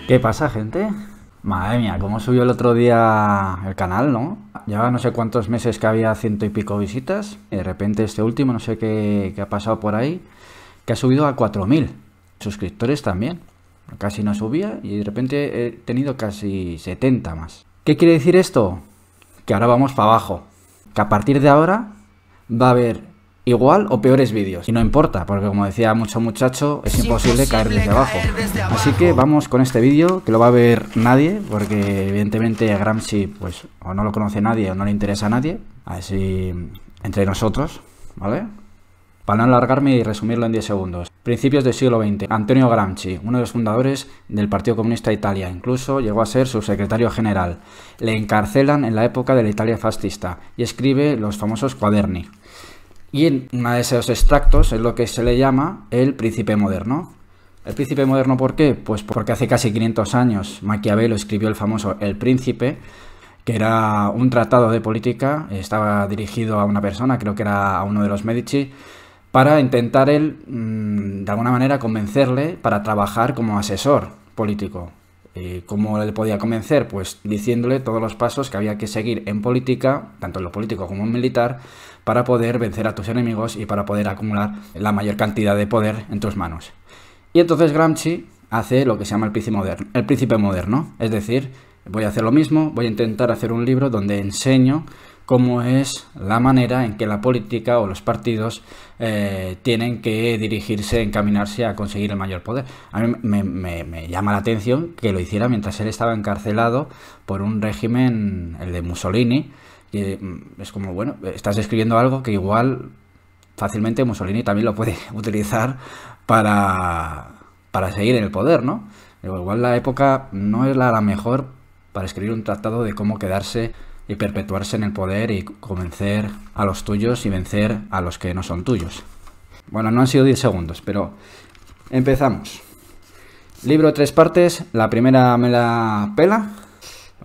¿Qué pasa, gente? Madre mía, cómo subió el otro día el canal, ¿no? Lleva no sé cuántos meses que había 100 y pico visitas y de repente este último, no sé qué ha pasado por ahí, que ha subido a 4000 suscriptores también. Casi no subía y de repente he tenido casi 70 más. ¿Qué quiere decir esto? Que ahora vamos para abajo. Que a partir de ahora va a haber igual o peores vídeos. Y no importa, porque como decía mucho muchacho, es imposible caer desde abajo. Así que vamos con este vídeo, que lo va a ver nadie, porque evidentemente Gramsci, pues, o no lo conoce nadie o no le interesa a nadie. Así, entre nosotros, ¿vale? Para no alargarme y resumirlo en 10 segundos. Principios del siglo XX. Antonio Gramsci, uno de los fundadores del Partido Comunista de Italia. Incluso llegó a ser su secretario general. Le encarcelan en la época de la Italia fascista y escribe los famosos Quaderni. Y en uno de esos extractos es lo que se le llama el Príncipe Moderno. ¿El Príncipe Moderno por qué? Pues porque hace casi 500 años Maquiavelo escribió el famoso El Príncipe, que era un tratado de política, estaba dirigido a una persona, creo que era a uno de los Medici, para intentar él, de alguna manera, convencerle para trabajar como asesor político. ¿Y cómo le podía convencer? Pues diciéndole todos los pasos que había que seguir en política, tanto en lo político como en militar, para poder vencer a tus enemigos y para poder acumular la mayor cantidad de poder en tus manos. Y entonces Gramsci hace lo que se llama el Príncipe Moderno. Es decir, voy a hacer lo mismo, voy a intentar hacer un libro donde enseño cómo es la manera en que la política o los partidos tienen que dirigirse, encaminarse a conseguir el mayor poder. A mí me llama la atención que lo hiciera mientras él estaba encarcelado por un régimen, el de Mussolini, y es como, bueno, estás escribiendo algo que igual fácilmente Mussolini también lo puede utilizar para seguir en el poder, ¿no? Igual la época no es la mejor para escribir un tratado de cómo quedarse y perpetuarse en el poder y convencer a los tuyos y vencer a los que no son tuyos. Bueno, no han sido 10 segundos, pero empezamos. Libro de 3 partes. La primera me la pela,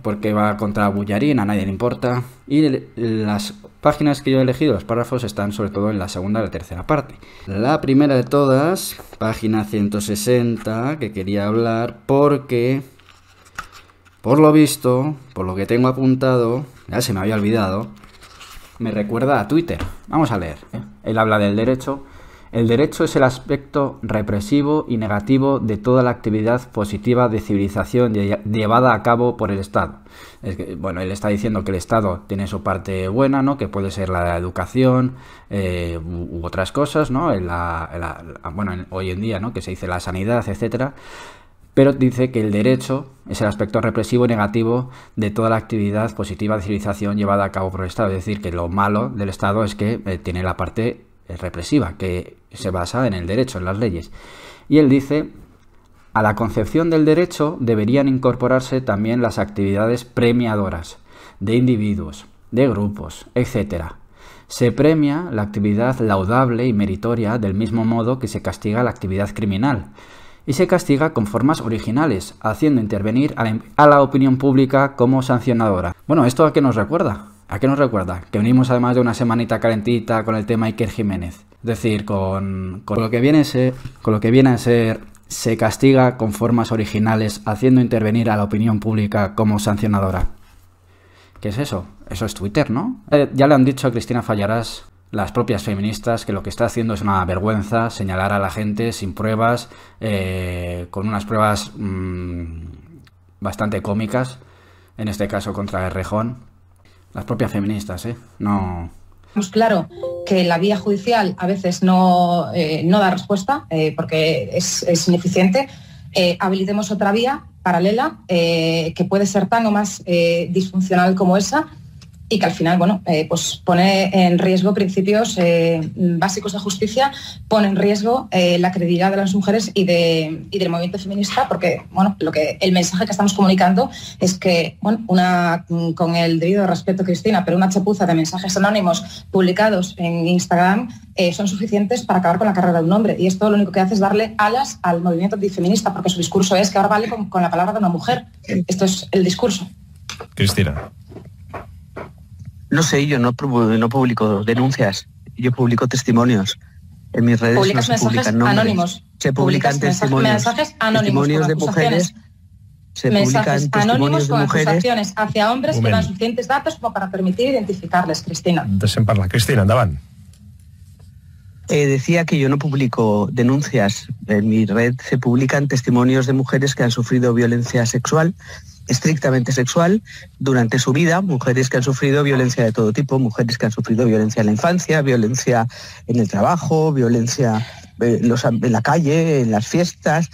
porque va contra Bullarín, a nadie le importa. Y las páginas que yo he elegido, los párrafos, están sobre todo en la segunda y la tercera parte. La primera de todas, página 160, que quería hablar porque, por lo visto, por lo que tengo apuntado, ya se me había olvidado, me recuerda a Twitter. Vamos a leer. Él habla del derecho. El derecho es el aspecto represivo y negativo de toda la actividad positiva de civilización llevada a cabo por el Estado. Bueno, él está diciendo que el Estado tiene su parte buena, ¿no? Que puede ser la educación u otras cosas, ¿no? Bueno, hoy en día, ¿no? Que se dice la sanidad, etcétera. Pero dice que el derecho es el aspecto represivo y negativo de toda la actividad positiva de civilización llevada a cabo por el Estado. Es decir, que lo malo del Estado es que tiene la parte represiva, que se basa en el derecho, en las leyes. Y él dice, a la concepción del derecho deberían incorporarse también las actividades premiadoras de individuos, de grupos, etc. Se premia la actividad laudable y meritoria del mismo modo que se castiga la actividad criminal. Y se castiga con formas originales, haciendo intervenir a la opinión pública como sancionadora. Bueno, ¿esto a qué nos recuerda? ¿A qué nos recuerda? Que venimos además de una semanita calentita con el tema Iker Jiménez. Es decir, con lo que viene a ser, se castiga con formas originales, haciendo intervenir a la opinión pública como sancionadora. ¿Qué es eso? Eso es Twitter, ¿no? Ya le han dicho a Cristina Fallarás, las propias feministas, que lo que está haciendo es una vergüenza señalar a la gente sin pruebas, con unas pruebas bastante cómicas, en este caso contra Errejón. Las propias feministas, no. Claro que la vía judicial a veces no da respuesta porque es ineficiente. Habilitemos otra vía paralela que puede ser tan o más disfuncional como esa, y que al final, bueno, pues pone en riesgo principios básicos de justicia, pone en riesgo la credibilidad de las mujeres y del movimiento feminista, porque, bueno, el mensaje que estamos comunicando es que, bueno, con el debido respeto, Cristina, pero una chapuza de mensajes anónimos publicados en Instagram son suficientes para acabar con la carrera de un hombre, y esto lo único que hace es darle alas al movimiento antifeminista, porque su discurso es que ahora vale con la palabra de una mujer. Esto es el discurso. Cristina. No sé, yo no publico denuncias, yo publico testimonios. En mis redes publicas no se publican nombres. Anónimos. Se publican testimonios, mensajes anónimos testimonios de mujeres Se mensajes publican anónimos testimonios de con mujeres. acusaciones hacia hombres que dan suficientes datos como para permitir identificarles, Cristina. Deixem parlar. Cristina, endavant. Decía que yo no publico denuncias. En mi red se publican testimonios de mujeres que han sufrido violencia sexual, estrictamente sexual, durante su vida, mujeres que han sufrido violencia de todo tipo, mujeres que han sufrido violencia en la infancia, violencia en el trabajo, violencia en la calle, en las fiestas,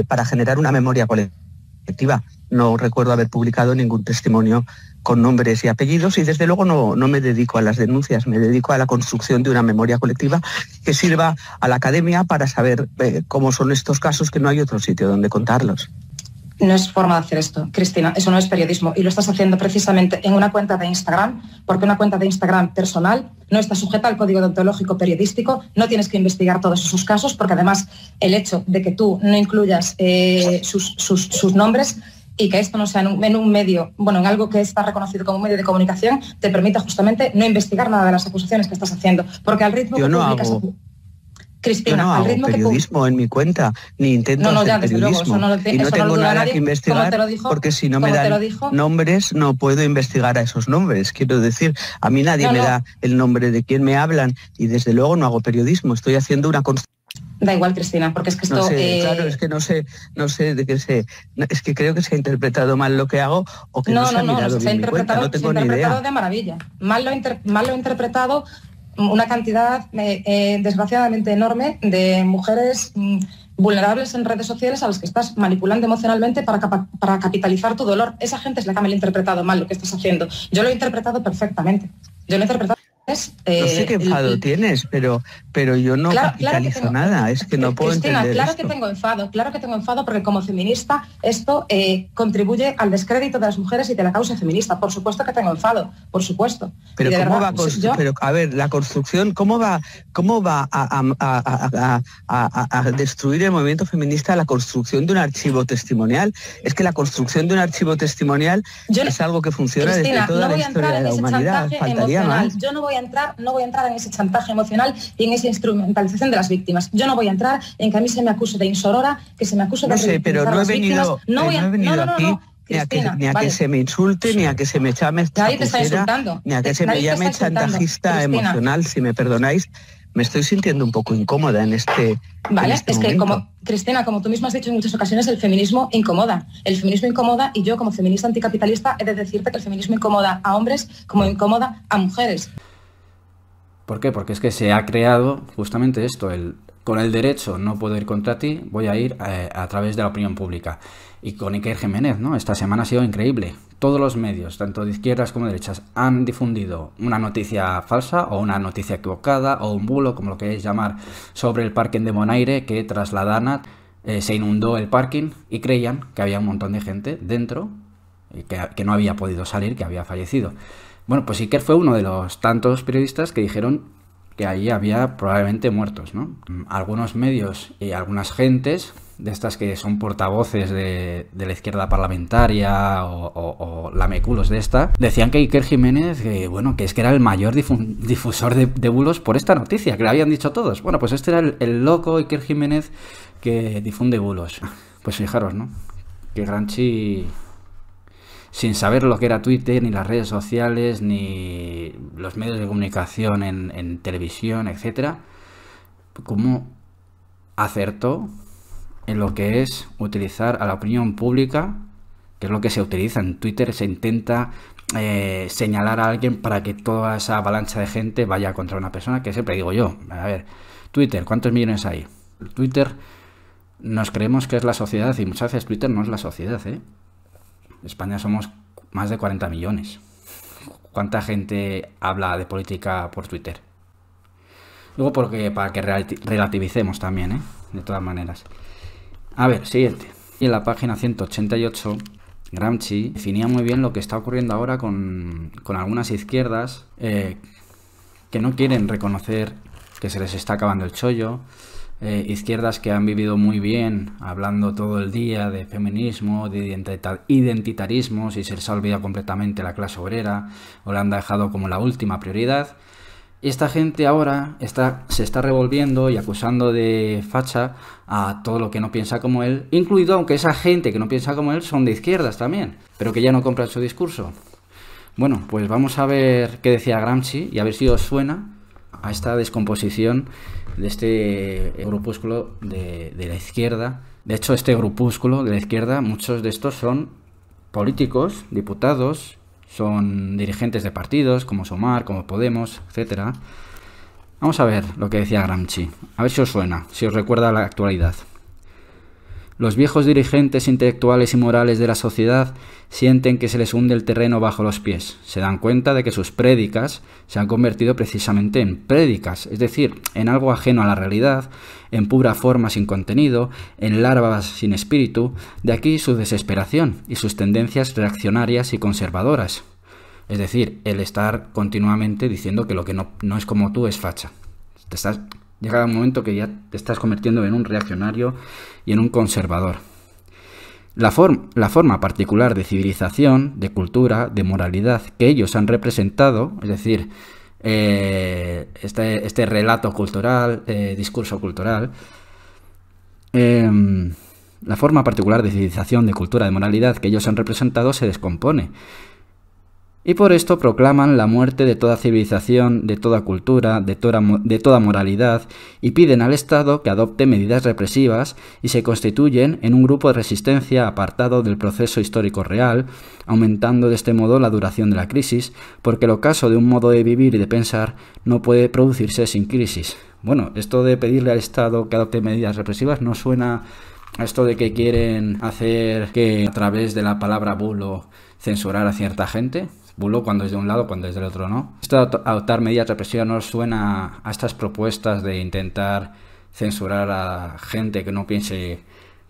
para generar una memoria colectiva. No recuerdo haber publicado ningún testimonio con nombres y apellidos y desde luego no me dedico a las denuncias, me dedico a la construcción de una memoria colectiva que sirva a la academia para saber cómo son estos casos, que no hay otro sitio donde contarlos. No es forma de hacer esto, Cristina, eso no es periodismo y lo estás haciendo precisamente en una cuenta de Instagram, porque una cuenta de Instagram personal no está sujeta al código deontológico periodístico, no tienes que investigar todos esos casos, porque además el hecho de que tú no incluyas sus nombres y que esto no sea en un medio, bueno, en algo que está reconocido como un medio de comunicación, te permite justamente no investigar nada de las acusaciones que estás haciendo, porque al ritmo yo que no publicas... hago... Cristina, yo no hago periodismo en mi cuenta, ni intento hacer periodismo. Y no tengo nada que investigar, porque si no me dan nombres, no puedo investigar a esos nombres. Quiero decir, a mí nadie me da el nombre de quien me hablan y desde luego no hago periodismo, estoy haciendo una construcción. Da igual, Cristina, porque es que esto... No sé, claro, es que no sé de qué sé. Es que creo que se ha interpretado mal lo que hago o que no se ha mirado bien mi cuenta, no tengo ni idea. Se ha interpretado de maravilla. Mal lo he interpretado una cantidad desgraciadamente enorme de mujeres vulnerables en redes sociales a las que estás manipulando emocionalmente para capitalizar tu dolor. Esa gente es la que me ha interpretado mal lo que estás haciendo. Yo lo he interpretado perfectamente. Yo lo he interpretado... no sé qué enfado tienes, pero yo no capitalizo nada, es que no puedo Cristina, entender claro esto. Claro que tengo enfado porque como feminista esto contribuye al descrédito de las mujeres y de la causa feminista. Por supuesto que tengo enfado, por supuesto. Pero cómo va pero a ver, la construcción, ¿cómo va a destruir el movimiento feminista la construcción de un archivo testimonial? Es que la construcción de un archivo testimonial es algo que funciona, Cristina, desde toda la historia de la humanidad. Faltaría más. Yo no voy a entrar en ese chantaje emocional y en esa instrumentalización de las víctimas. Yo no voy a entrar en que a mí se me acuse de insorora, que se me acuse de... No sé, pero no he venido aquí Cristina, ni a que se me insulte, ni a que se me llame chapucera, ni a que se me llame chantajista emocional, si me perdonáis. Me estoy sintiendo un poco incómoda en este Vale, en este es que momento. Cristina, como tú misma has dicho en muchas ocasiones, el feminismo incomoda. El feminismo incomoda y yo como feminista anticapitalista he de decirte que el feminismo incomoda a hombres como incomoda a mujeres. ¿Por qué? Porque es que se ha creado justamente esto, con el derecho no puedo ir contra ti, voy a ir a través de la opinión pública. Y con Iker Jiménez, ¿no? Esta semana ha sido increíble. Todos los medios, tanto de izquierdas como de derechas, han difundido una noticia falsa o una noticia equivocada o un bulo, como lo queréis llamar, sobre el parking de Bonaire, que tras la Dana se inundó el parking y creían que había un montón de gente dentro y que no había podido salir, que había fallecido. Bueno, pues Iker fue uno de los tantos periodistas que dijeron que allí había probablemente muertos, ¿no? Algunos medios y algunas gentes de estas que son portavoces de la izquierda parlamentaria o lameculos de esta, decían que Iker Jiménez, que es que era el mayor difusor de bulos por esta noticia, que lo habían dicho todos. Bueno, pues este era el loco Iker Jiménez que difunde bulos. Pues fijaros, ¿no? Que Gramsci, sin saber lo que era Twitter, ni las redes sociales, ni los medios de comunicación en televisión, etcétera, cómo acertó en lo que es utilizar a la opinión pública, que es lo que se utiliza en Twitter. Se intenta señalar a alguien para que toda esa avalancha de gente vaya contra una persona, que siempre digo yo, a ver, Twitter, ¿cuántos millones hay? Twitter, nos creemos que es la sociedad y muchas veces Twitter no es la sociedad, ¿eh? En España somos más de 40 millones. ¿Cuánta gente habla de política por Twitter? Luego para que relativicemos también, ¿eh? De todas maneras. A ver, siguiente. Y en la página 188, Gramsci definía muy bien lo que está ocurriendo ahora con algunas izquierdas que no quieren reconocer que se les está acabando el chollo. Izquierdas que han vivido muy bien hablando todo el día de feminismo, de identitarismos, y se les ha olvidado completamente la clase obrera o la han dejado como la última prioridad. Y esta gente ahora se está revolviendo y acusando de facha a todo lo que no piensa como él, incluido aunque esa gente que no piensa como él son de izquierdas también, pero que ya no compran su discurso. Bueno, pues vamos a ver qué decía Gramsci y a ver si os suena a esta descomposición de este grupúsculo de la izquierda. De hecho, este grupúsculo de la izquierda, muchos de estos son políticos, diputados, son dirigentes de partidos como Sumar, como Podemos, etcétera. Vamos a ver lo que decía Gramsci, a ver si os suena, si os recuerda a la actualidad. Los viejos dirigentes intelectuales y morales de la sociedad sienten que se les hunde el terreno bajo los pies. Se dan cuenta de que sus prédicas se han convertido precisamente en prédicas, es decir, en algo ajeno a la realidad, en pura forma sin contenido, en larvas sin espíritu. De aquí su desesperación y sus tendencias reaccionarias y conservadoras. Es decir, el estar continuamente diciendo que lo que no es como tú es facha. Llega un momento que ya te estás convirtiendo en un reaccionario y en un conservador. La forma particular de civilización, de cultura, de moralidad que ellos han representado, es decir, este relato cultural, discurso cultural, la forma particular de civilización, de cultura, de moralidad que ellos han representado se descompone. Y por esto proclaman la muerte de toda civilización, de toda cultura, de toda moralidad, y piden al Estado que adopte medidas represivas y se constituyen en un grupo de resistencia apartado del proceso histórico real, aumentando de este modo la duración de la crisis, porque el ocaso de un modo de vivir y de pensar no puede producirse sin crisis. Bueno, esto de pedirle al Estado que adopte medidas represivas no suena a esto de que quieren hacer que a través de la palabra bulo censurar a cierta gente. Bulo cuando es de un lado, cuando es del otro no. Esto de adoptar medidas represivas no suena a estas propuestas de intentar censurar a gente que no piense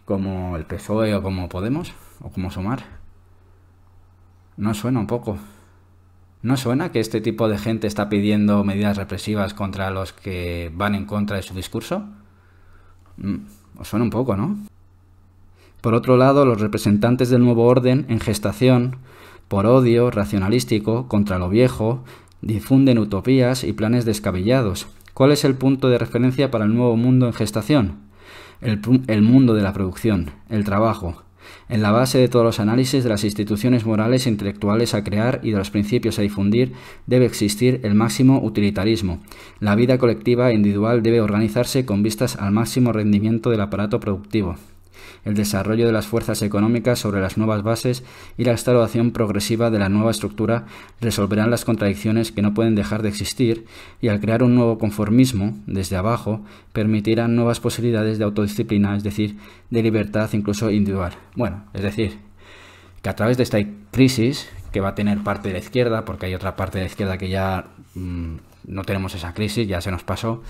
como el PSOE o como Podemos o como Sumar. ¿No suena un poco? ¿No suena que este tipo de gente está pidiendo medidas represivas contra los que van en contra de su discurso? Os suena un poco, ¿no? Por otro lado, los representantes del nuevo orden en gestación, por odio racionalístico contra lo viejo, difunden utopías y planes descabellados. ¿Cuál es el punto de referencia para el nuevo mundo en gestación? El mundo de la producción, el trabajo. En la base de todos los análisis de las instituciones morales e intelectuales a crear y de los principios a difundir debe existir el máximo utilitarismo. La vida colectiva e individual debe organizarse con vistas al máximo rendimiento del aparato productivo. El desarrollo de las fuerzas económicas sobre las nuevas bases y la instauración progresiva de la nueva estructura resolverán las contradicciones que no pueden dejar de existir y al crear un nuevo conformismo desde abajo permitirán nuevas posibilidades de autodisciplina, es decir, de libertad incluso individual. Bueno, es decir, que a través de esta crisis que va a tener parte de la izquierda, porque hay otra parte de la izquierda que ya no tenemos esa crisis, ya se nos pasó.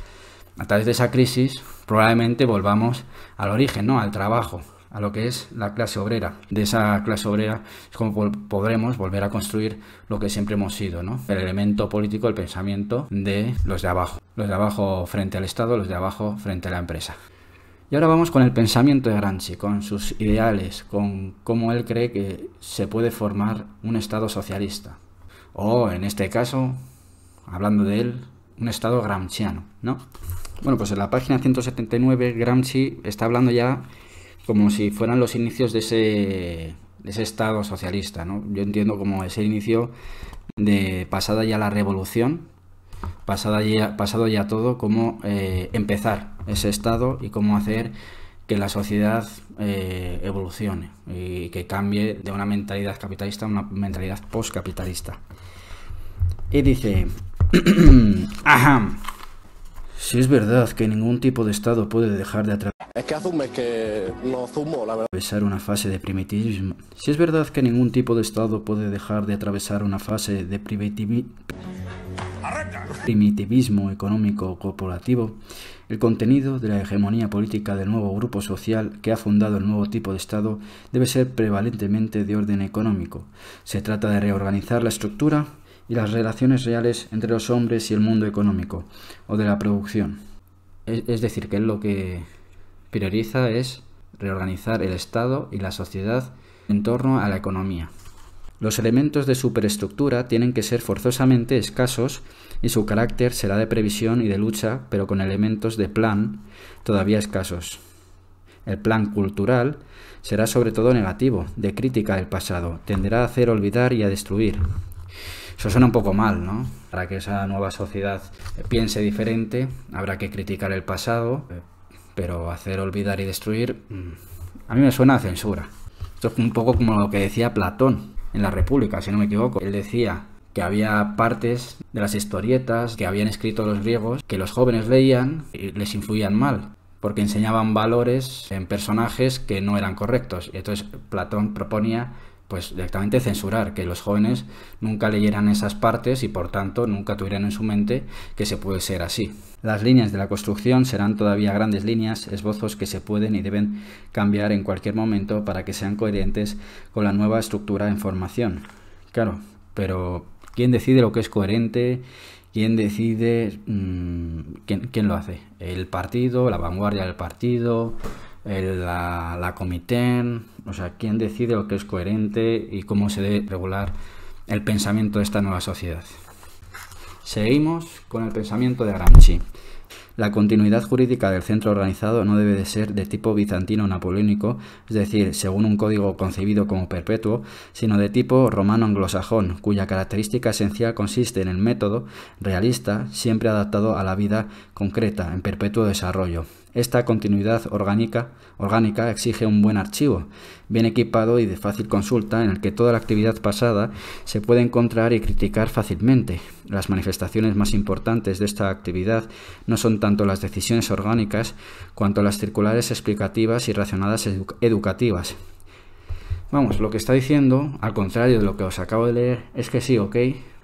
A través de esa crisis probablemente volvamos al origen, ¿no? Al trabajo, a lo que es la clase obrera. De esa clase obrera es como podremos volver a construir lo que siempre hemos sido, ¿no? El elemento político, el pensamiento de los de abajo. Los de abajo frente al Estado, los de abajo frente a la empresa. Y ahora vamos con el pensamiento de Gramsci, con sus ideales, con cómo él cree que se puede formar un Estado socialista. O, en este caso, hablando de él, un Estado gramsciano, ¿no? Bueno, pues en la página 179 Gramsci está hablando ya como si fueran los inicios de ese Estado socialista, ¿no? Yo entiendo como ese inicio de pasada ya la revolución, pasado ya todo, cómo empezar ese Estado y cómo hacer que la sociedad evolucione y que cambie de una mentalidad capitalista a una mentalidad postcapitalista. Y dice... Si es verdad que ningún tipo de Estado puede dejar de atravesar una fase de primitivismo. Si es verdad que ningún tipo de Estado puede dejar de atravesar una fase de primitivismo económico corporativo, el contenido de la hegemonía política del nuevo grupo social que ha fundado el nuevo tipo de Estado debe ser prevalentemente de orden económico. Se trata de reorganizar la estructura y las relaciones reales entre los hombres y el mundo económico, o de la producción. Es decir, que él lo que prioriza es reorganizar el Estado y la sociedad en torno a la economía. Los elementos de superestructura tienen que ser forzosamente escasos y su carácter será de previsión y de lucha, pero con elementos de plan todavía escasos. El plan cultural será sobre todo negativo, de crítica del pasado, tenderá a hacer olvidar y a destruir. Eso suena un poco mal, ¿no? Para que esa nueva sociedad piense diferente, habrá que criticar el pasado, pero hacer olvidar y destruir, a mí me suena a censura. Esto es un poco como lo que decía Platón en la República, si no me equivoco. Él decía que había partes de las historietas que habían escrito los griegos que los jóvenes leían y les influían mal, porque enseñaban valores en personajes que no eran correctos. Y entonces Platón proponía pues directamente censurar, que los jóvenes nunca leyeran esas partes y por tanto nunca tuvieran en su mente que se puede ser así. Las líneas de la construcción serán todavía grandes líneas, esbozos que se pueden y deben cambiar en cualquier momento para que sean coherentes con la nueva estructura en formación. Claro, pero ¿quién decide lo que es coherente? ¿Quién decide? ¿Quién lo hace? ¿El partido? ¿La vanguardia del partido? La Comité? O sea, ¿quién decide lo que es coherente y cómo se debe regular el pensamiento de esta nueva sociedad? Seguimos con el pensamiento de Gramsci. La continuidad jurídica del centro organizado no debe de ser de tipo bizantino-napoleónico, es decir, según un código concebido como perpetuo, sino de tipo romano-anglosajón, cuya característica esencial consiste en el método realista, siempre adaptado a la vida concreta, en perpetuo desarrollo. Esta continuidad orgánica exige un buen archivo, bien equipado y de fácil consulta, en el que toda la actividad pasada se puede encontrar y criticar fácilmente. Las manifestaciones más importantes de esta actividad no son tanto las decisiones orgánicas cuanto las circulares explicativas y razonadas educativas. Vamos, lo que está diciendo, al contrario de lo que os acabo de leer, es que sí, ok,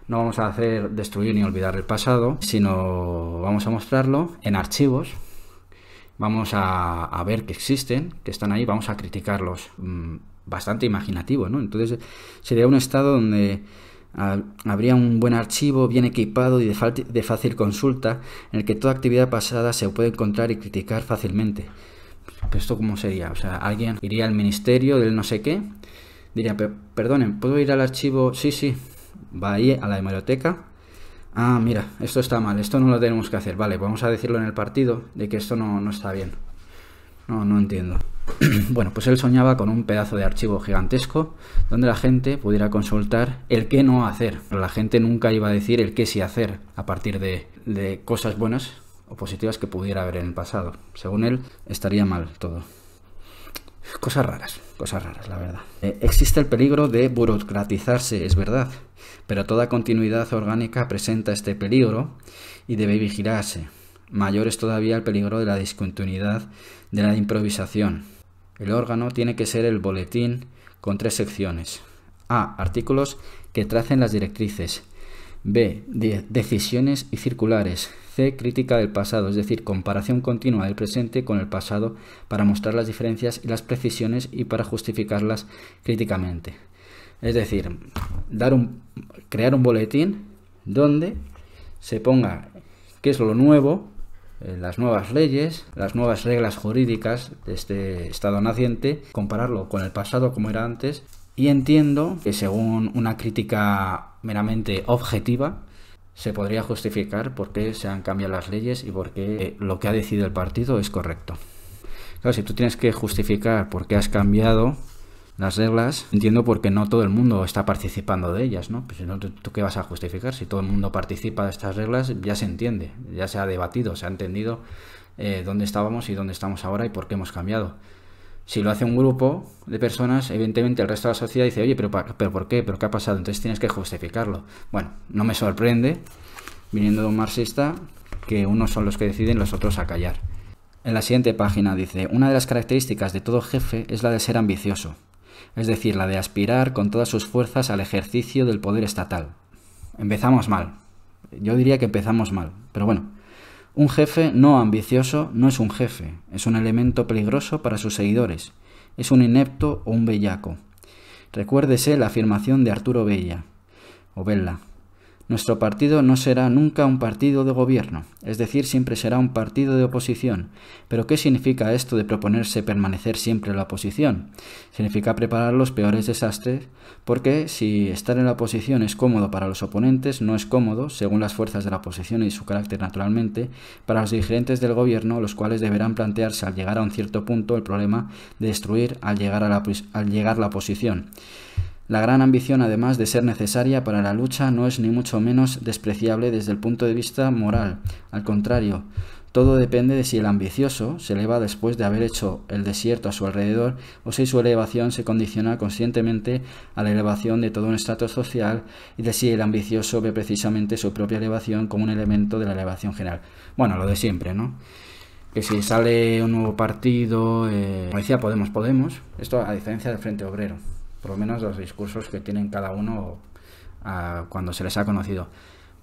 no vamos a hacer destruir ni olvidar el pasado, sino vamos a mostrarlo en archivos. Vamos a ver que existen, que están ahí, vamos a criticarlos. Bastante imaginativo, ¿no? Entonces sería un estado donde habría un buen archivo, bien equipado y de fácil consulta, en el que toda actividad pasada se puede encontrar y criticar fácilmente. ¿Pero esto cómo sería? O sea, alguien iría al ministerio del no sé qué, diría, perdonen, ¿puedo ir al archivo? Sí, va ahí a la hemeroteca. Ah, mira, esto está mal, esto no lo tenemos que hacer. Vale, vamos a decirlo en el partido de que esto no está bien. No entiendo. Bueno, pues él soñaba con un pedazo de archivo gigantesco donde la gente pudiera consultar el qué no hacer. Pero la gente nunca iba a decir el qué sí hacer a partir de cosas buenas o positivas que pudiera haber en el pasado. Según él, estaría mal todo. Cosas raras, la verdad. Existe el peligro de burocratizarse, es verdad, pero toda continuidad orgánica presenta este peligro y debe vigilarse. Mayor es todavía el peligro de la discontinuidad de la improvisación. El órgano tiene que ser el boletín con 3 secciones. A. Artículos que tracen las directrices. B. Decisiones y circulares. C. Crítica del pasado, es decir, comparación continua del presente con el pasado para mostrar las diferencias y las precisiones y para justificarlas críticamente. Es decir, crear un boletín donde se ponga qué es lo nuevo, las nuevas leyes, las nuevas reglas jurídicas de este estado naciente, compararlo con el pasado como era antes. Y entiendo que según una crítica meramente objetiva se podría justificar por qué se han cambiado las leyes y por qué lo que ha decidido el partido es correcto. Claro, si tú tienes que justificar por qué has cambiado las reglas, entiendo por qué no todo el mundo está participando de ellas, ¿no? Pues si no, ¿tú qué vas a justificar? Si todo el mundo participa de estas reglas, ya se entiende, ya se ha debatido, se ha entendido dónde estábamos y dónde estamos ahora y por qué hemos cambiado. Si lo hace un grupo de personas, evidentemente el resto de la sociedad dice, oye, pero ¿por qué? ¿Pero qué ha pasado? Entonces tienes que justificarlo. Bueno, no me sorprende, viniendo de un marxista, que unos son los que deciden, los otros a callar. En la siguiente página dice, una de las características de todo jefe es la de ser ambicioso, es decir, la de aspirar con todas sus fuerzas al ejercicio del poder estatal. Empezamos mal. Yo diría que empezamos mal, pero bueno. Un jefe no ambicioso no es un jefe, es un elemento peligroso para sus seguidores, es un inepto o un bellaco. Recuérdese la afirmación de Arturo Bella, o Bella. Nuestro partido no será nunca un partido de gobierno, es decir, siempre será un partido de oposición. ¿Pero qué significa esto de proponerse permanecer siempre en la oposición? Significa preparar los peores desastres, porque si estar en la oposición es cómodo para los oponentes, no es cómodo, según las fuerzas de la oposición y su carácter naturalmente, para los dirigentes del gobierno, los cuales deberán plantearse al llegar a un cierto punto el problema de destruir al llegar la oposición. La gran ambición, además de ser necesaria para la lucha, no es ni mucho menos despreciable desde el punto de vista moral. Al contrario, todo depende de si el ambicioso se eleva después de haber hecho el desierto a su alrededor o si su elevación se condiciona conscientemente a la elevación de todo un estrato social y de si el ambicioso ve precisamente su propia elevación como un elemento de la elevación general. Bueno, lo de siempre, ¿no? Que si sale un nuevo partido, como decía Podemos, esto a diferencia del Frente Obrero, por lo menos los discursos que tienen cada uno cuando se les ha conocido.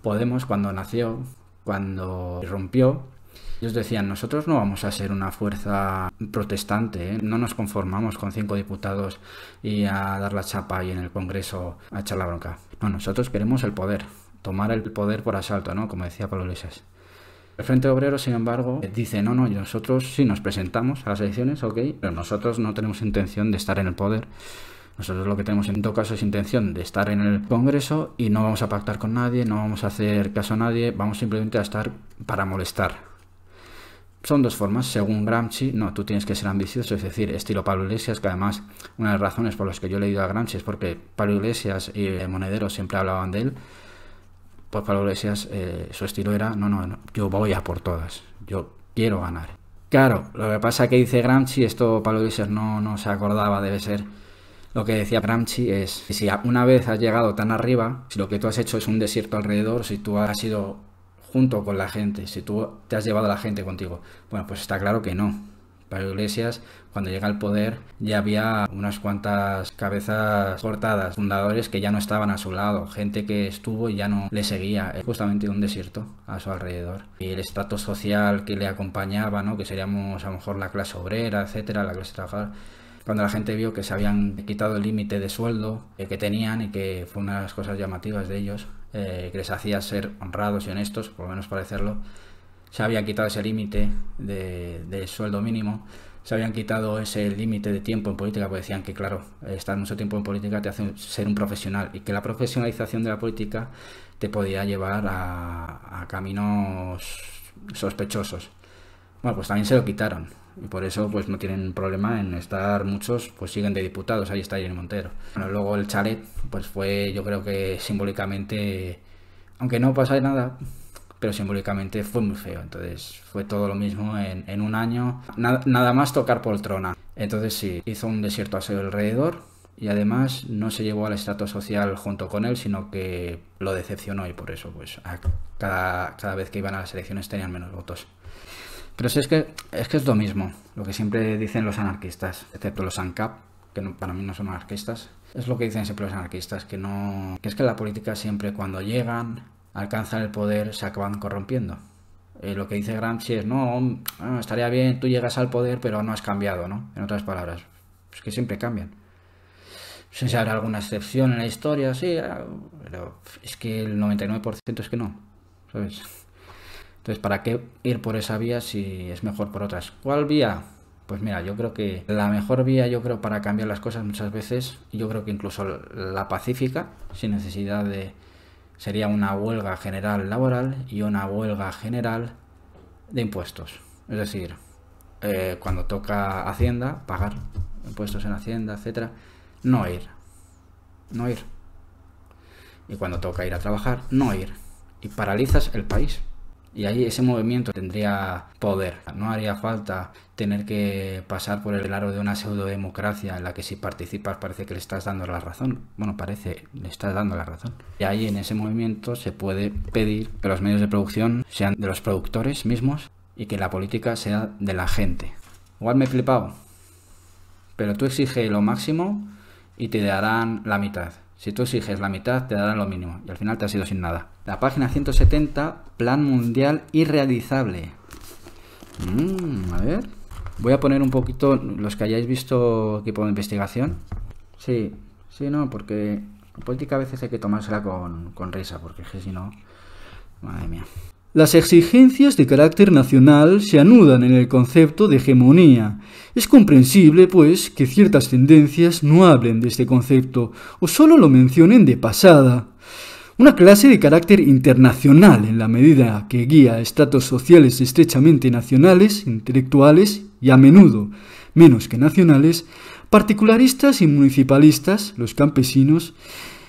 Podemos, cuando nació, cuando irrumpió, ellos decían, nosotros no vamos a ser una fuerza protestante, no nos conformamos con 5 diputados y a dar la chapa ahí en el Congreso a echar la bronca. No, nosotros queremos el poder, tomar el poder por asalto, ¿no? Como decía Pablo Iglesias. El Frente Obrero, sin embargo, dice, no, nosotros sí nos presentamos a las elecciones, ok, pero nosotros no tenemos intención de estar en el poder. Nosotros lo que tenemos en todo caso es intención de estar en el Congreso y no vamos a pactar con nadie, no vamos a hacer caso a nadie, vamos simplemente a estar para molestar. Son dos formas, según Gramsci, no, tú tienes que ser ambicioso, es decir, estilo Pablo Iglesias, que además una de las razones por las que yo he leído a Gramsci es porque Pablo Iglesias y Monedero siempre hablaban de él. Pues Pablo Iglesias, su estilo era, no, yo voy a por todas, yo quiero ganar. Claro, lo que pasa es que dice Gramsci, esto Pablo Iglesias no se acordaba, debe ser. Lo que decía Gramsci es, si una vez has llegado tan arriba, si lo que tú has hecho es un desierto alrededor, si tú has ido junto con la gente, si tú te has llevado a la gente contigo, bueno, pues está claro que no. Pablo Iglesias, cuando llega al poder, ya había unas cuantas cabezas cortadas, fundadores que ya no estaban a su lado, gente que estuvo y ya no le seguía, justamente un desierto a su alrededor. Y el estrato social que le acompañaba, ¿no? Que seríamos a lo mejor la clase obrera, etcétera, la clase trabajadora. Cuando la gente vio que se habían quitado el límite de sueldo que tenían y que fue una de las cosas llamativas de ellos, que les hacía ser honrados y honestos, por lo menos parecerlo, se habían quitado ese límite de sueldo mínimo, se habían quitado ese límite de tiempo en política, porque decían que, claro, estar mucho tiempo en política te hace ser un profesional y que la profesionalización de la política te podía llevar a caminos sospechosos. Bueno, pues también se lo quitaron y por eso pues no tienen problema en estar muchos, pues siguen de diputados, ahí está Irene Montero. Bueno, luego el chalet pues fue, yo creo que simbólicamente, aunque no pasa nada, pero simbólicamente fue muy feo, entonces fue todo lo mismo en un año, nada más tocar poltrona. Entonces sí, hizo un desierto a su alrededor y además no se llevó al estrato social junto con él, sino que lo decepcionó y por eso pues cada vez que iban a las elecciones tenían menos votos. Pero es que es lo mismo, lo que siempre dicen los anarquistas, excepto los ANCAP, que no, para mí no son anarquistas. Es lo que dicen siempre los anarquistas, que es que la política siempre cuando llegan, alcanzan el poder, se acaban corrompiendo. Lo que dice Gramsci es, no, estaría bien, tú llegas al poder, pero no has cambiado, ¿no? En otras palabras, es que siempre cambian. No sé si habrá alguna excepción en la historia, sí, pero es que el 99% es que no, ¿sabes? Entonces, ¿para qué ir por esa vía si es mejor por otras? ¿Cuál vía? Pues mira, yo creo que la mejor vía, para cambiar las cosas muchas veces, yo creo que incluso la pacífica, sin necesidad sería una huelga general laboral y una huelga general de impuestos. Es decir, cuando toca Hacienda, pagar impuestos en Hacienda, etcétera, no ir. Y cuando toca ir a trabajar, no ir. Y paralizas el país. Y ahí ese movimiento tendría poder. No haría falta tener que pasar por el aro de una pseudodemocracia en la que si participas parece que le estás dando la razón. Bueno, le estás dando la razón. Y ahí en ese movimiento se puede pedir que los medios de producción sean de los productores mismos y que la política sea de la gente. Igual me he flipado, pero tú exiges lo máximo y te darán la mitad. Si tú exiges la mitad, te darán lo mínimo. Y al final te has ido sin nada. La página 170, Plan Mundial Irrealizable. A ver. Voy a poner un poquito los que hayáis visto equipo de investigación. Sí, no, porque La política a veces hay que tomársela con risa, porque es que si no, madre mía. Las exigencias de carácter nacional se anudan en el concepto de hegemonía. Es comprensible, pues, que ciertas tendencias no hablen de este concepto o solo lo mencionen de pasada. Una clase de carácter internacional en la medida que guía a estratos sociales estrechamente nacionales, intelectuales y a menudo menos que nacionales, particularistas y municipalistas, los campesinos,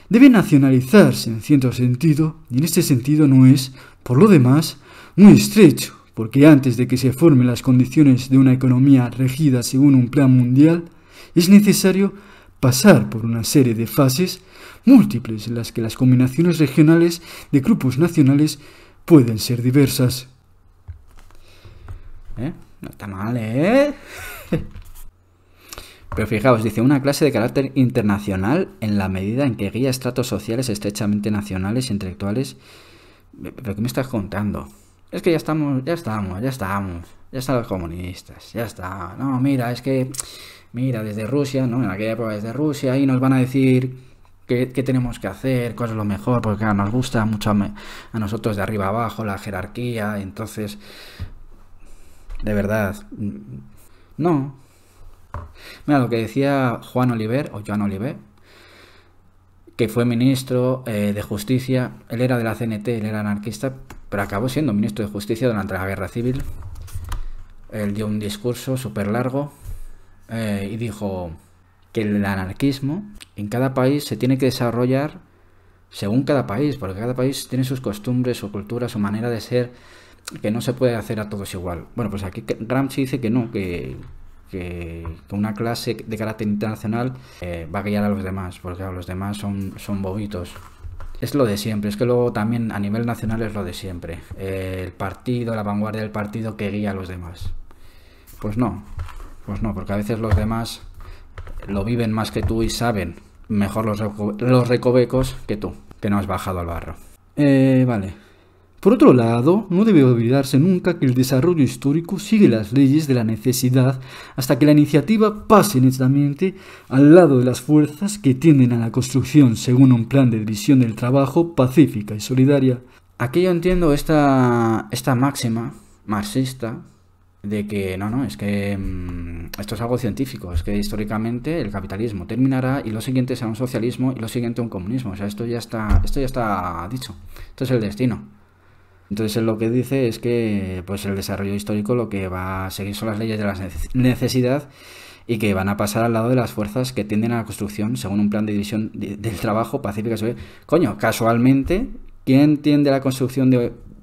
debe nacionalizarse en cierto sentido, y en este sentido no es, por lo demás, muy estrecho, porque antes de que se formen las condiciones de una economía regida según un plan mundial, es necesario pasar por una serie de fases múltiples en las que las combinaciones regionales de grupos nacionales pueden ser diversas. No está mal, ¿eh? Pero fijaos, dice, una clase de carácter internacional en la medida en que guía estratos sociales estrechamente nacionales e intelectuales. ¿Pero qué me estás contando? Es que ya están los comunistas, ya está. No, mira, es que, mira, desde Rusia, ¿no? En aquella época desde Rusia, ahí nos van a decir qué tenemos que hacer, cuál es lo mejor, porque claro, nos gusta mucho a nosotros de arriba abajo, la jerarquía, entonces, de verdad, no. Mira, lo que decía Joan Oliver, que fue ministro de Justicia, él era de la CNT, él era anarquista, pero acabó siendo ministro de Justicia durante la Guerra Civil. Él dio un discurso súper largo y dijo que el anarquismo en cada país se tiene que desarrollar según cada país, porque cada país tiene sus costumbres, su cultura, su manera de ser, que no se puede hacer a todos igual. Bueno, pues aquí Gramsci dice que no, que una clase de carácter internacional va a guiar a los demás, porque claro, los demás son bobitos. Es lo de siempre, es que luego también a nivel nacional es lo de siempre. El partido, la vanguardia del partido que guía a los demás. Pues no, porque a veces los demás lo viven más que tú y saben mejor los recovecos que tú, que no has bajado al barro. Vale. Por otro lado, no debe olvidarse nunca que el desarrollo histórico sigue las leyes de la necesidad hasta que la iniciativa pase netamente al lado de las fuerzas que tienden a la construcción según un plan de división del trabajo pacífica y solidaria. Aquí yo entiendo esta máxima marxista de que no, es que esto es algo científico, es que históricamente el capitalismo terminará y lo siguiente será un socialismo y lo siguiente un comunismo. O sea, esto ya está dicho, esto es el destino. Entonces él lo que dice es que pues el desarrollo histórico lo que va a seguir son las leyes de la necesidad y que van a pasar al lado de las fuerzas que tienden a la construcción según un plan de división del trabajo pacífica. Coño, casualmente, ¿quién tiende a la construcción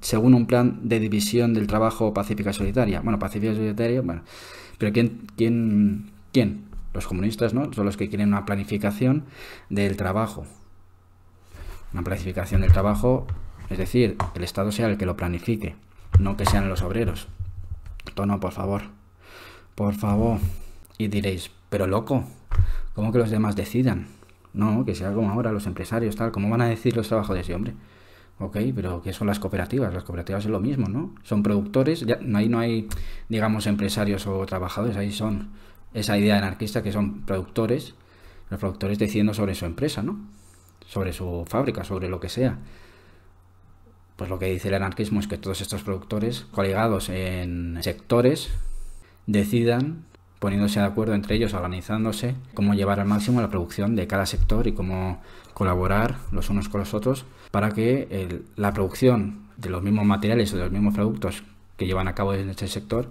según un plan de división del trabajo pacífica y solidaria? Bueno, pacífica y solidaria, bueno, pero ¿quién? Los comunistas, ¿no? Son los que quieren una planificación del trabajo. Una planificación del trabajo. Es decir, que el Estado sea el que lo planifique, no que sean los obreros. No, por favor. Por favor. Y diréis, pero loco, ¿cómo que los demás decidan? No, que sea como ahora los empresarios, tal. ¿Cómo van a decir los trabajadores? Sí, hombre. Ok, pero ¿qué son las cooperativas? Las cooperativas es lo mismo, ¿no? Son productores, ahí no hay, digamos, empresarios o trabajadores, ahí son esa idea anarquista que son productores. Los productores decidiendo sobre su empresa, ¿no? Sobre su fábrica, sobre lo que sea. Pues lo que dice el anarquismo es que todos estos productores, coligados en sectores, decidan, poniéndose de acuerdo entre ellos, organizándose, cómo llevar al máximo la producción de cada sector y cómo colaborar los unos con los otros para que la producción de los mismos materiales o de los mismos productos que llevan a cabo en este sector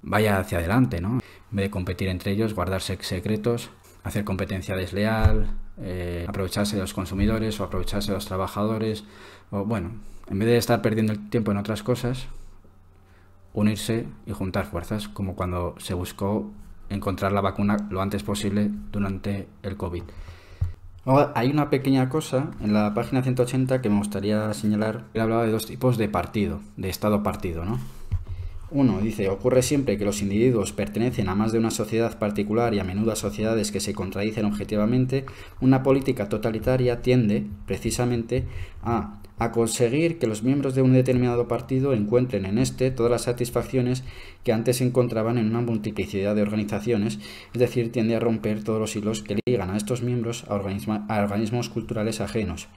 vaya hacia adelante, ¿no? En vez de competir entre ellos, guardarse secretos, hacer competencia desleal, aprovecharse de los consumidores o aprovecharse de los trabajadores, o bueno, en vez de estar perdiendo el tiempo en otras cosas, unirse y juntar fuerzas, como cuando se buscó encontrar la vacuna lo antes posible durante el COVID. Ahora, hay una pequeña cosa en la página 180 que me gustaría señalar. Él hablaba de dos tipos de partido, de Estado-partido, ¿no? Uno dice, ocurre siempre que los individuos pertenecen a más de una sociedad particular y a menudo a sociedades que se contradicen objetivamente. Una política totalitaria tiende, precisamente, a a conseguir que los miembros de un determinado partido encuentren en este todas las satisfacciones que antes se encontraban en una multiplicidad de organizaciones, es decir, tiende a romper todos los hilos que ligan a estos miembros a organismos culturales ajenos.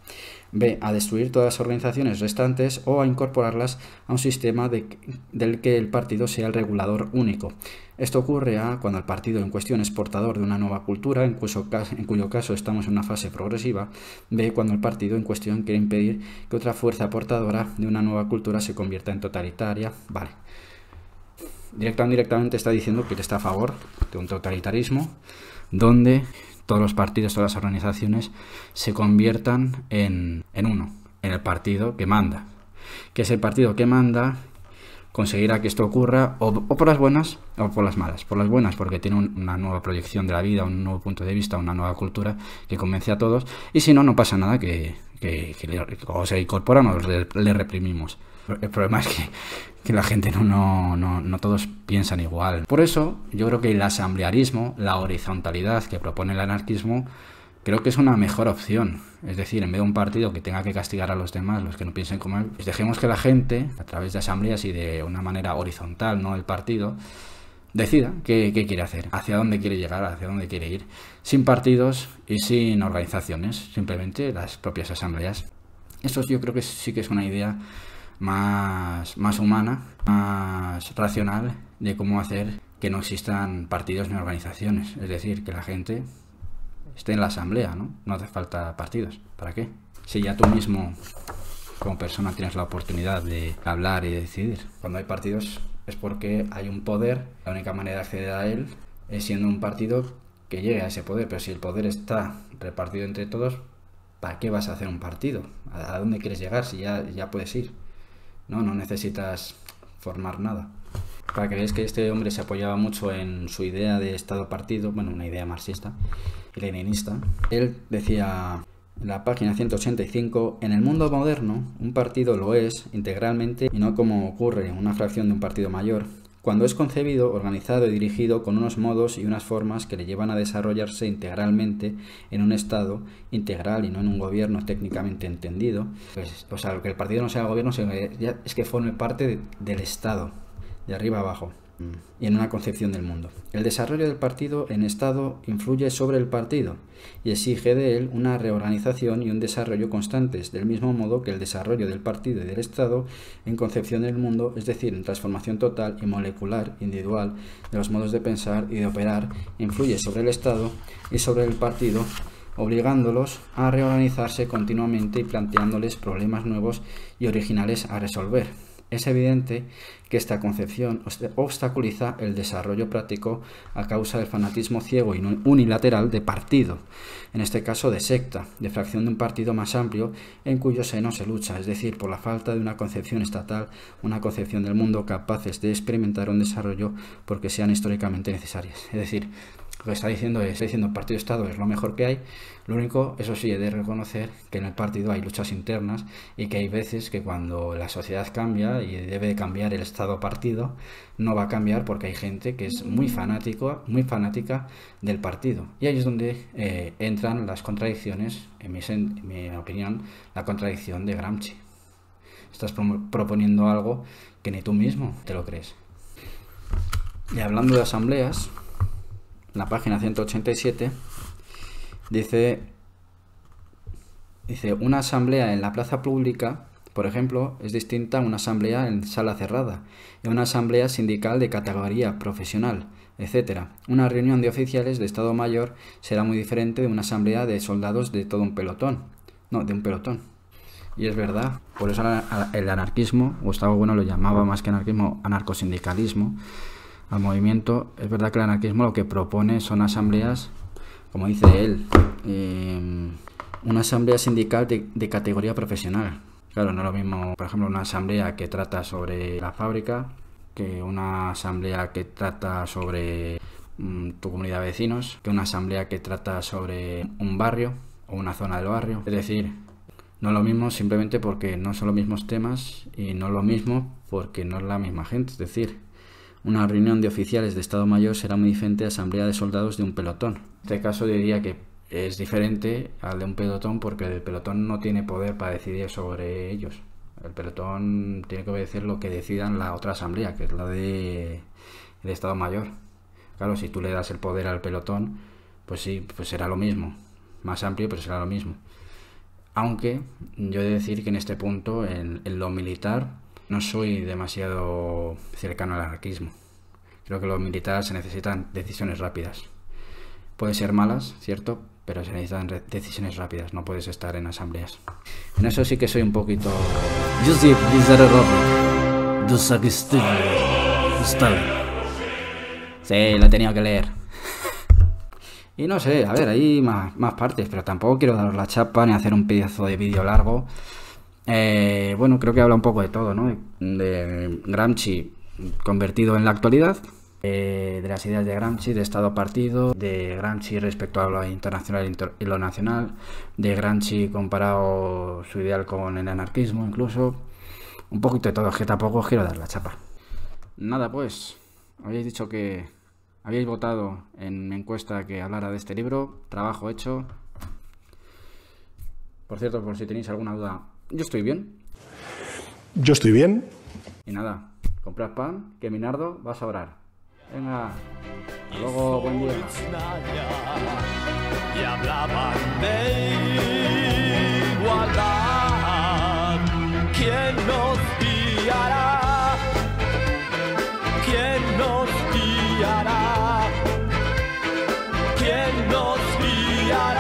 B. A destruir todas las organizaciones restantes o a incorporarlas a un sistema del que el partido sea el regulador único. Esto ocurre cuando el partido en cuestión es portador de una nueva cultura, en cuyo caso estamos en una fase progresiva. B. Cuando el partido en cuestión quiere impedir que otra fuerza portadora de una nueva cultura se convierta en totalitaria. Vale. Directa o indirectamente está diciendo que él está a favor de un totalitarismo donde todos los partidos, todas las organizaciones se conviertan en uno, en el partido que manda. Que es el partido que manda conseguirá que esto ocurra o por las buenas o por las malas. Por las buenas porque tiene una nueva proyección de la vida, un nuevo punto de vista, una nueva cultura que convence a todos, y si no, no pasa nada que o se incorporan o le reprimimos. El problema es que la gente no todos piensan igual. Por eso yo creo que el asamblearismo, la horizontalidad que propone el anarquismo, creo que es una mejor opción. Es decir, en vez de un partido que tenga que castigar a los demás, los que no piensen como él, pues dejemos que la gente, a través de asambleas y de una manera horizontal, no el partido, decida qué quiere hacer, hacia dónde quiere llegar, hacia dónde quiere ir, sin partidos y sin organizaciones, simplemente las propias asambleas. Esto yo creo que sí que es una idea más humana, más racional de cómo hacer que no existan partidos ni organizaciones. Es decir, que la gente esté en la asamblea, ¿no? No hace falta partidos. ¿Para qué? Si ya tú mismo, como persona, tienes la oportunidad de hablar y de decidir. Cuando hay partidos es porque hay un poder. La única manera de acceder a él es siendo un partido que llegue a ese poder. Pero si el poder está repartido entre todos, ¿para qué vas a hacer un partido? ¿A dónde quieres llegar si ya puedes ir? No necesitas formar nada. Para que veáis que este hombre se apoyaba mucho en su idea de Estado-partido, bueno, una idea marxista y leninista. Él decía en la página 185, en el mundo moderno, un partido lo es integralmente y no como ocurre una fracción de un partido mayor, cuando es concebido, organizado y dirigido con unos modos y unas formas que le llevan a desarrollarse integralmente en un Estado integral y no en un gobierno técnicamente entendido. Pues, o sea, que el partido no sea el gobierno, es que forme parte del Estado, de arriba abajo, y en una concepción del mundo. El desarrollo del partido en Estado influye sobre el partido y exige de él una reorganización y un desarrollo constantes, del mismo modo que el desarrollo del partido y del Estado en concepción del mundo, es decir, en transformación total y molecular, individual, de los modos de pensar y de operar, influye sobre el Estado y sobre el partido, obligándolos a reorganizarse continuamente y planteándoles problemas nuevos y originales a resolver. Es evidente que esta concepción obstaculiza el desarrollo práctico a causa del fanatismo ciego y unilateral de partido, en este caso de secta, de fracción de un partido más amplio en cuyo seno se lucha, es decir, por la falta de una concepción estatal, una concepción del mundo capaces de experimentar un desarrollo porque sean históricamente necesarias. Es decir, lo que está diciendo partido-estado es lo mejor que hay. Lo único, eso sí, he de reconocer que en el partido hay luchas internas y que hay veces que cuando la sociedad cambia y debe de cambiar el estado-partido, no va a cambiar porque hay gente que es muy fanática del partido. Y ahí es donde entran las contradicciones, en mi opinión, la contradicción de Gramsci. Estás proponiendo algo que ni tú mismo te lo crees. Y hablando de asambleas, la página 187 dice una asamblea en la plaza pública, por ejemplo, es distinta a una asamblea en sala cerrada, y una asamblea sindical de categoría profesional, etc. Una reunión de oficiales de Estado Mayor será muy diferente de una asamblea de soldados de todo un pelotón. No, de un pelotón. Y es verdad, por eso el anarquismo, Gustavo Bueno lo llamaba más que anarquismo, anarcosindicalismo, al movimiento. Es verdad que el anarquismo lo que propone son asambleas, como dice él, una asamblea sindical de categoría profesional. Claro, no es lo mismo, por ejemplo, una asamblea que trata sobre la fábrica que una asamblea que trata sobre tu comunidad de vecinos, que una asamblea que trata sobre un barrio o una zona del barrio. Es decir, no es lo mismo simplemente porque no son los mismos temas y no es lo mismo porque no es la misma gente. Es decir, una reunión de oficiales de Estado Mayor será muy diferente a asamblea de soldados de un pelotón. En este caso diría que es diferente al de un pelotón porque el pelotón no tiene poder para decidir sobre ellos. El pelotón tiene que obedecer lo que decidan la otra asamblea, que es la de el Estado Mayor. Claro, si tú le das el poder al pelotón, pues sí, pues será lo mismo. Más amplio, pero será lo mismo. Aunque yo he de decir que en este punto, en lo militar, no soy demasiado cercano al anarquismo. Creo que los militares se necesitan decisiones rápidas. Pueden ser malas, cierto, pero se necesitan decisiones rápidas. No puedes estar en asambleas. En eso sí que soy un poquito... Joseph Vissarionovich, Dostoyevsky, Stalin. Sí, lo he tenido que leer. Y no sé, a ver, hay más partes, pero tampoco quiero daros la chapa ni hacer un pedazo de vídeo largo. Bueno, creo que habla un poco de todo, ¿no? De Gramsci convertido en la actualidad, de las ideas de Gramsci, de Estado-Partido, de Gramsci respecto a lo internacional y lo nacional, de Gramsci comparado su ideal con el anarquismo incluso. Un poquito de todo, es que tampoco os quiero dar la chapa. Nada, pues, habéis dicho que habéis votado en encuesta que hablara de este libro, trabajo hecho. Por cierto, por si tenéis alguna duda, yo estoy bien. Yo estoy bien. Y nada, comprad pan, que Minardo va a sobrar. Venga, hasta luego, buen día. Y hablaban de igualdad. ¿Quién nos guiará? ¿Quién nos guiará? ¿Quién nos guiará?